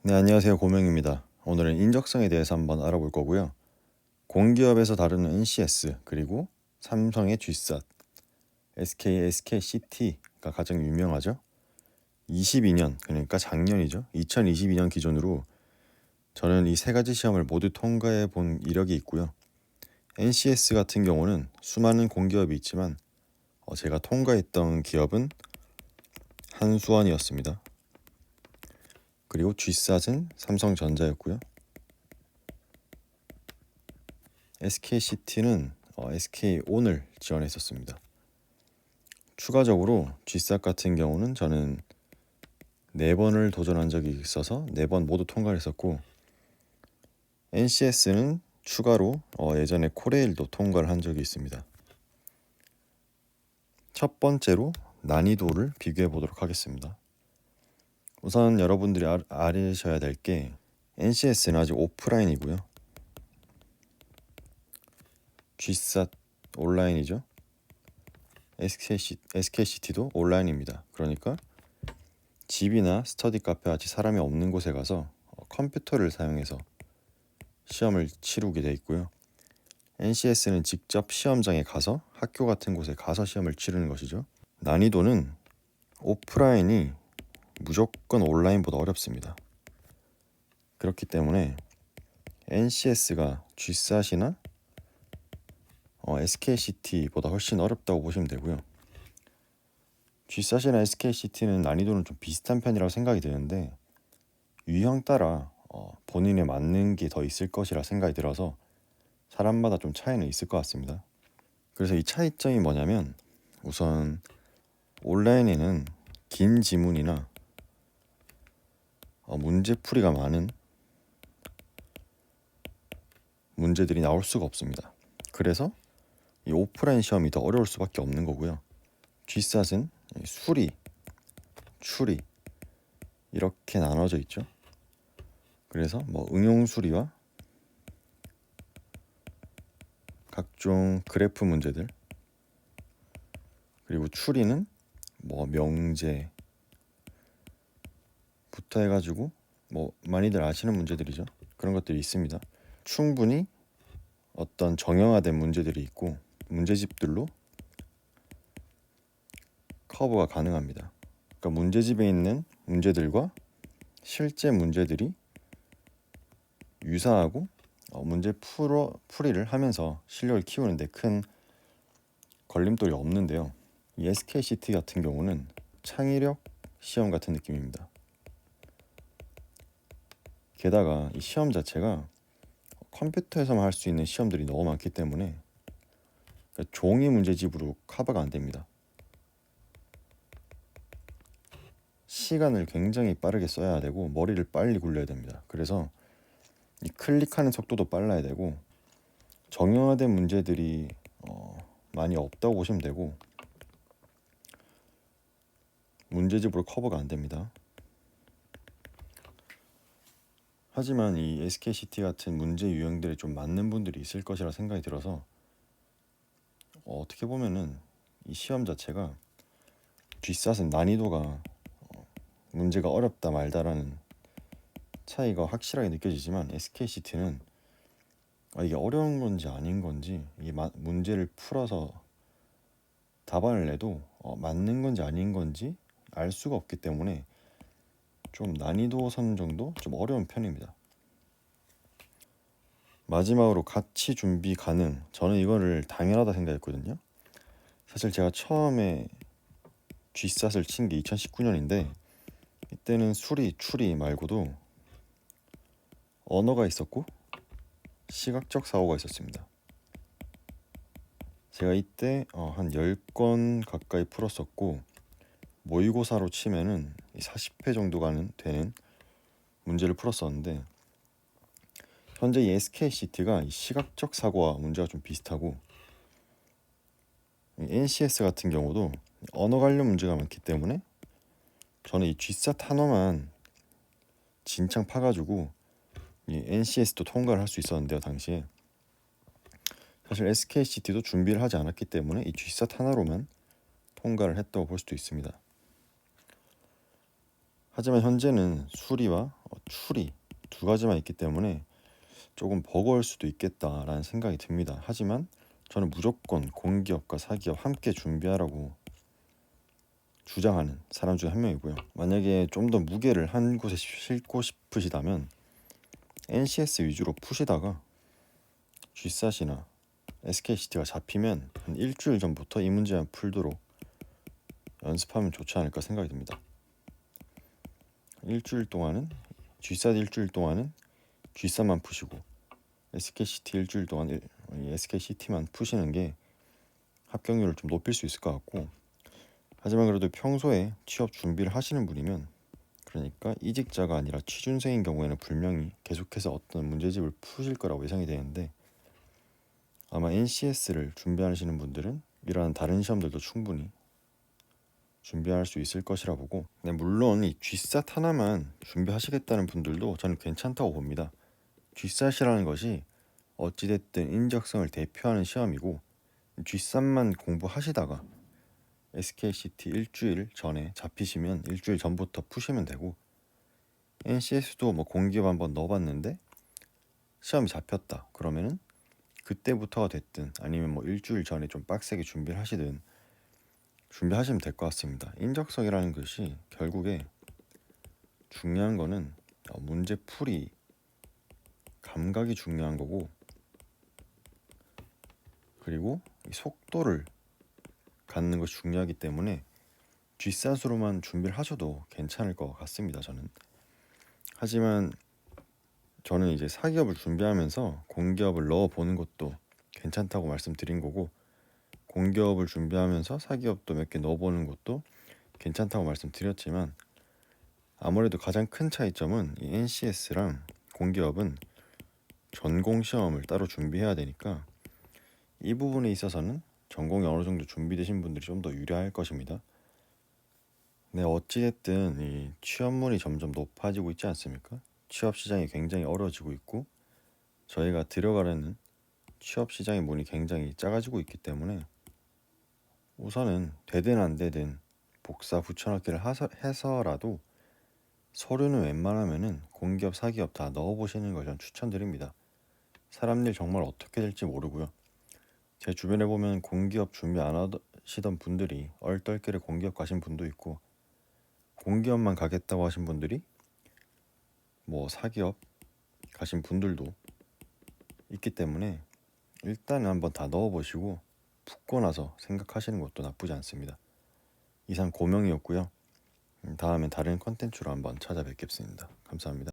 네, 안녕하세요. 고명입니다. 오늘은 인적성에 대해서 한번 알아볼 거고요. 공기업에서 다루는 NCS, 그리고 삼성의 G스at, SK의 SKCT가 가장 유명하죠. 22년, 그러니까 작년이죠. 2022년 기준으로 저는 이 세 가지 시험을 모두 통과해 본 이력이 있고요. NCS 같은 경우는 수많은 공기업이 있지만 제가 통과했던 기업은 한수원이었습니다. 그리고 G스at은 삼성전자였고요. SKCT는 SK온을 지원했었습니다. 추가적으로 G스at 같은 경우는 저는 4번을 도전한 적이 있어서 4번 모두 통과를 했었고, NCS는 추가로 예전에 코레일도 통과를 한 적이 있습니다. 첫 번째로 난이도를 비교해 보도록 하겠습니다. 우선 여러분들이 아셔야 될 게 NCS는 아직 오프라인이고요. G스at 온라인이죠. SKCT도 온라인입니다. 그러니까 집이나 스터디 카페 같이 사람이 없는 곳에 가서 컴퓨터를 사용해서 시험을 치르게 돼 있고요. NCS는 직접 시험장에 가서 학교 같은 곳에 가서 시험을 치르는 것이죠. 난이도는 오프라인이 무조건 온라인보다 어렵습니다. 그렇기 때문에 NCS가 G스at이나 SKCT보다 훨씬 어렵다고 보시면 되고요. G스at이나 SKCT는 난이도는 좀 비슷한 편이라고 생각이 드는데 유형 따라 본인에 맞는 게 더 있을 것이라 생각이 들어서 사람마다 좀 차이는 있을 것 같습니다. 그래서 이 차이점이 뭐냐면, 우선 온라인에는 긴 지문이나 문제풀이가 많은 문제들이 나올 수가 없습니다. 그래서 이 오프라인 시험이 더 어려울 수밖에 없는 거고요. G스at은 수리, 추리 이렇게 나눠져 있죠. 그래서 응용 수리와 각종 그래프 문제들, 그리고 추리는 명제부터 해가지고 많이들 아시는 문제들이죠. 그런 것들이 있습니다. 충분히 어떤 정형화된 문제들이 있고 문제집들로 커버가 가능합니다. 그러니까 문제집에 있는 문제들과 실제 문제들이 유사하고 문제 풀이를 하면서 실력을 키우는데 큰 걸림돌이 없는데요. 이 SKCT 같은 경우는 창의력 시험 같은 느낌입니다. 게다가 이 시험 자체가 컴퓨터에서만 할 수 있는 시험들이 너무 많기 때문에 종이 문제집으로 커버가 안 됩니다. 시간을 굉장히 빠르게 써야 되고 머리를 빨리 굴려야 됩니다. 그래서 이 클릭하는 속도도 빨라야 되고 정형화된 문제들이 많이 없다고 보시면 되고 문제집으로 커버가 안 됩니다. 하지만 이 SKCT 같은 문제 유형들에 좀 맞는 분들이 있을 것이라 생각이 들어서 어떻게 보면은 이 시험 자체가 G스at은 난이도가 문제가 어렵다 말다라는 차이가 확실하게 느껴지지만 SKCT는 이게 어려운 건지 아닌 건지 이게 문제를 풀어서 답안을 내도 맞는 건지 아닌 건지 알 수가 없기 때문에 좀 난이도 선 정도 좀 어려운 편입니다. 마지막으로 같이 준비 가능. 저는 이거를 당연하다 생각했거든요. 사실 제가 처음에 G스at을 친 게 2019년인데 이때는 수리, 추리 말고도 언어가 있었고 시각적 사고가 있었습니다. 제가 이때 한 10건 가까이 풀었었고 모의고사로 치면은 40회 정도가 되는 문제를 풀었었는데 현재 이 SKCT가 이 시각적 사고와 문제가 좀 비슷하고 NCS 같은 경우도 언어 관련 문제가 많기 때문에 저는 이 G스at 한어만 진창 파가지고 이 NCS도 통과를 할 수 있었는데요. 당시에 사실 SKCT도 준비를 하지 않았기 때문에 이 G스at 하나로만 통과를 했다고 볼 수도 있습니다. 하지만 현재는 수리와 출이 두 가지만 있기 때문에 조금 버거울 수도 있겠다라는 생각이 듭니다. 하지만 저는 무조건 공기업과 사기업 함께 준비하라고 주장하는 사람 중 한 명이고요. 만약에 좀 더 무게를 한 곳에 싣고 싶으시다면 NCS 위주로 푸시다가 G샷이나 SKCT가 잡히면 한 일주일 전부터 이 문제만 풀도록 연습하면 좋지 않을까 생각이 듭니다. 일주일 동안은 G샷 일주일 동안은 G샷만 푸시고 SKCT 일주일 동안 SKCT만 푸시는 게 합격률을 좀 높일 수 있을 것 같고, 하지만 그래도 평소에 취업 준비를 하시는 분이면, 그러니까 이직자가 아니라 취준생인 경우에는 분명히 계속해서 어떤 문제집을 푸실 거라고 예상이 되는데, 아마 NCS를 준비하시는 분들은 이러한 다른 시험들도 충분히 준비할 수 있을 것이라 보고, 네, 물론 이 G샷 하나만 준비하시겠다는 분들도 저는 괜찮다고 봅니다. G샷이라는 것이 어찌됐든 인적성을 대표하는 시험이고, G샷만 공부하시다가 SKCT 일주일 전에 잡히시면 일주일 전부터 푸시면 되고, NCS도 뭐 공기업 한번 넣어봤는데 시험이 잡혔다 그러면은 그때부터가 됐든 아니면 뭐 일주일 전에 좀 빡세게 준비를 하시든 준비하시면 될 것 같습니다. 인적성이라는 것이 결국에 중요한 거는 문제 풀이 감각이 중요한 거고, 그리고 이 속도를 갖는 것이 중요하기 때문에 G샷으로만 준비를 하셔도 괜찮을 것 같습니다, 저는. 하지만 저는 이제 사기업을 준비하면서 공기업을 넣어보는 것도 괜찮다고 말씀드린 거고, 공기업을 준비하면서 사기업도 몇 개 넣어보는 것도 괜찮다고 말씀드렸지만, 아무래도 가장 큰 차이점은 이 NCS랑 공기업은 전공 시험을 따로 준비해야 되니까 이 부분에 있어서는 전공이 어느 정도 준비되신 분들이 좀 더 유리할 것입니다. 네, 어찌됐든 이 취업문이 점점 높아지고 있지 않습니까? 취업 시장이 굉장히 어려워지고 있고, 저희가 들어가려는 취업 시장의 문이 굉장히 작아지고 있기 때문에 우선은 되든 안 되든 복사 붙여넣기를 해서라도 서류는 웬만하면은 공기업 사기업 다 넣어보시는 걸 전 추천드립니다. 사람 일 정말 어떻게 될지 모르고요. 제 주변에 보면 공기업 준비 안 하시던 분들이 얼떨결에 공기업 가신 분도 있고, 공기업만 가겠다고 하신 분들이 뭐 사기업 가신 분들도 있기 때문에 일단 한번 다 넣어보시고 붙고 나서 생각하시는 것도 나쁘지 않습니다. 이상 고명이었고요. 다음엔 다른 컨텐츠로 한번 찾아뵙겠습니다. 감사합니다.